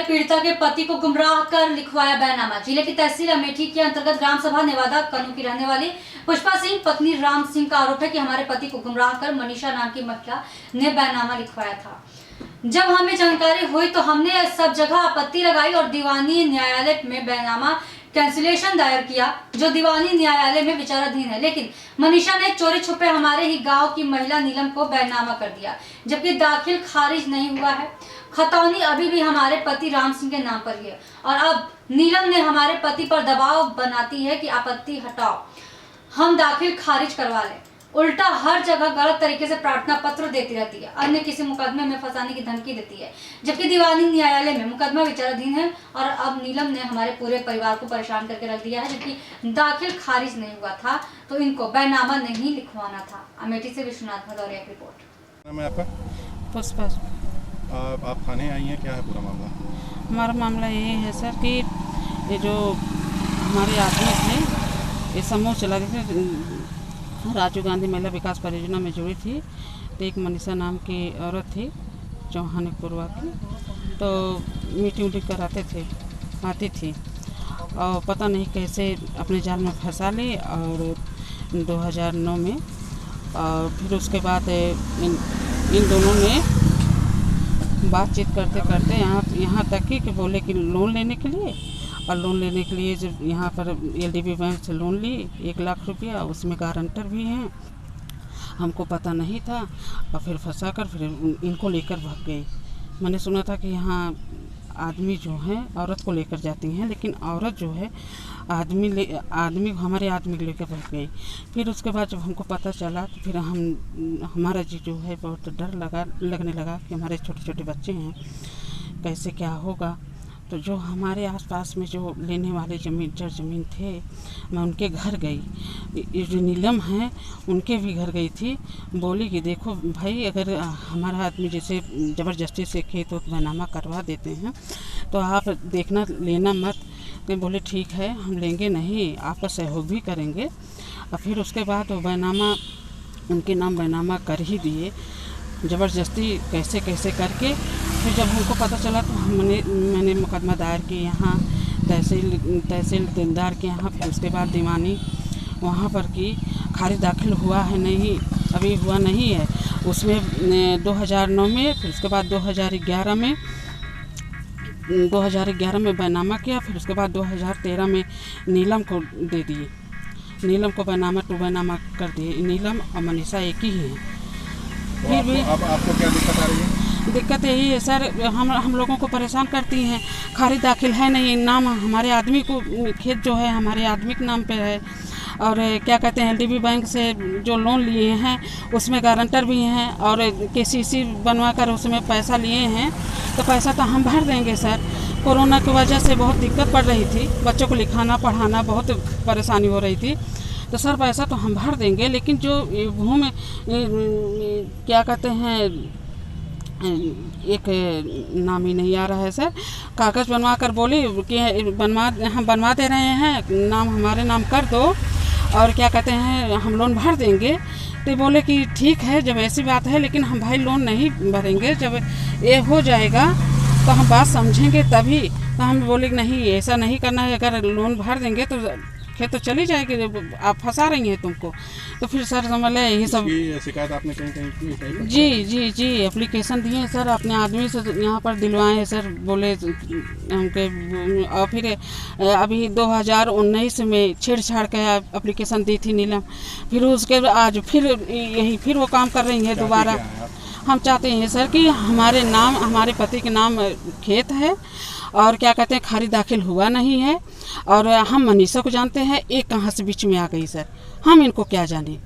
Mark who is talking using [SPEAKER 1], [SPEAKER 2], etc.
[SPEAKER 1] पीड़िता के पति को गुमराह कर लिखवाया बैनामा। जिले की तहसील अमेठी के अंतर्गत ग्राम सभा नेवादा कनू की रहने वाली पुष्पा सिंह पत्नी राम सिंह का आरोप है कि हमारे पति को गुमराह कर मनीषा नाम की महिला ने बैनामा लिखवाया था। जब हमें जानकारी हुई तो हमने सब जगह आपत्ति लगाई और दीवानी न्यायालय में बैनामा कैंसिलेशन दायर किया, जो दीवानी न्यायालय में विचाराधीन है। लेकिन मनीषा ने चोरी छुपे हमारे ही गांव की महिला नीलम को बैनामा कर दिया, जबकि दाखिल खारिज नहीं हुआ है। खतौनी अभी भी हमारे पति राम सिंह के नाम पर है और अब नीलम ने हमारे पति पर दबाव बनाती है कि आपत्ति हटाओ, हम दाखिल खारिज करवा लें। उल्टा हर जगह गलत तरीके से प्रार्थना पत्र देती रहती है, अन्य किसी मुकदमे में फंसाने की धमकी देती है, जबकि दीवानी न्यायालय में मुकदमा विचाराधीन है। और अब नीलम ने हमारे पूरे परिवार को परेशान करके रख दिया है, जबकि दाखिल खारिज नहीं हुआ था तो इनको बैनामा नहीं लिखवाना था। अमेठी से विश्वनाथ भदौरिया की रिपोर्ट।
[SPEAKER 2] नाम है आपका?
[SPEAKER 3] पुष्पा।
[SPEAKER 2] आप थाने आई हैं, क्या है पूरा मामला?
[SPEAKER 3] हमारा मामला ये है सर कि ये जो हमारे आदमी थे, ये समूह चला रहे थे, राजीव गांधी महिला विकास परियोजना में जुड़ी थी। तो एक मनीषा नाम की औरत थी चौहान पूर्वा की, तो मीटिंग उटिंग कराते थे, आती थी और पता नहीं कैसे अपने जाल में फंसा ली और 2009 में। और फिर उसके बाद इन दोनों ने बातचीत करते करते यहाँ तक कि बोले कि लोन लेने के लिए, और लोन लेने के लिए जब यहाँ पर LDB बैंक से लोन ली 1 लाख रुपया, उसमें गारंटर भी हैं। हमको पता नहीं था और फिर फंसा कर फिर इनको लेकर भाग गई। मैंने सुना था कि यहाँ आदमी जो है औरत को लेकर जाती हैं, लेकिन औरत जो है आदमी हमारे आदमी को लेकर भाग गई। फिर उसके बाद जब हमको पता चला तो फिर हमारा जी जो है बहुत डर लगने लगा कि हमारे छोटे छोटे बच्चे हैं, कैसे क्या होगा। तो जो हमारे आसपास में जो लेने वाले ज़मीन थे, मैं उनके घर गई। ये जो नीलम हैं उनके भी घर गई थी। बोली कि देखो भाई, अगर हमारा आदमी जैसे ज़बरदस्ती से खेत वत बैनामा करवा देते हैं तो आप देखना लेना मत। तो बोले ठीक है, हम लेंगे नहीं, आपका सहयोग भी करेंगे। और फिर उसके बाद वो बैनामा उनके नाम बैनामा कर ही दिए ज़बरदस्ती कैसे कैसे करके। फिर जब हमको पता चला तो मैंने मुकदमा दायर किया यहाँ तहसील दिलदार के यहाँ। फिर उसके बाद दीवानी वहाँ पर की, खारिज दाखिल हुआ है नहीं, अभी हुआ नहीं है। उसमें 2009 में, फिर उसके बाद 2011 में बैनामा किया। फिर उसके बाद 2013 में नीलम को दे दिए, नीलम को बैनामा बैनामा कर दिए। नीलम और मनीषा एक ही हैं। फिर भी
[SPEAKER 2] आपको क्या दिक्कत आ रही है?
[SPEAKER 3] दिक्कत यही है सर, हम लोगों को परेशान करती हैं। खारिज दाखिल है नहीं, नाम हमारे आदमी को, खेत जो है हमारे आदमी के नाम पे है। और क्या कहते हैं, LDB बैंक से जो लोन लिए हैं उसमें गारंटर भी हैं और KCC बनवा कर उसमें पैसा लिए हैं। तो पैसा तो हम भर देंगे सर। कोरोना की वजह से बहुत दिक्कत पड़ रही थी, बच्चों को लिखाना पढ़ाना बहुत परेशानी हो रही थी। तो सर पैसा तो हम भर देंगे, लेकिन जो भूमि क्या कहते हैं, एक नाम ही नहीं आ रहा है सर, कागज़ बनवा कर बोली कि हम बनवा दे रहे हैं, नाम हमारे नाम कर दो और क्या कहते हैं हम लोन भर देंगे। तो बोले कि ठीक है, जब ऐसी बात है, लेकिन हम भाई लोन नहीं भरेंगे, जब ये हो जाएगा तो हम बात समझेंगे तभी। तो हम बोले कि नहीं, ऐसा नहीं करना है, अगर लोन भर देंगे तो खेत तो चली जाएगी, आप फंसा रही हैं तुमको। तो फिर सर समझ लें यही सब
[SPEAKER 2] शिकायत आपने कहीं
[SPEAKER 3] जी एप्लीकेशन दिए हैं सर, अपने आदमी से यहाँ पर दिलवाए हैं सर। बोले हमके, और फिर अभी 2019 में छेड़छाड़ का एप्लीकेशन दी थी नीलम। फिर उसके आज फिर वो काम कर रही है दोबारा। हम चाहते हैं सर कि हमारे पति के नाम खेत है और क्या कहते हैं खारिज दाखिल हुआ नहीं है। और हम मनीषा को जानते हैं, एक कहाँ से बीच में आ गई सर, हम इनको क्या जाने।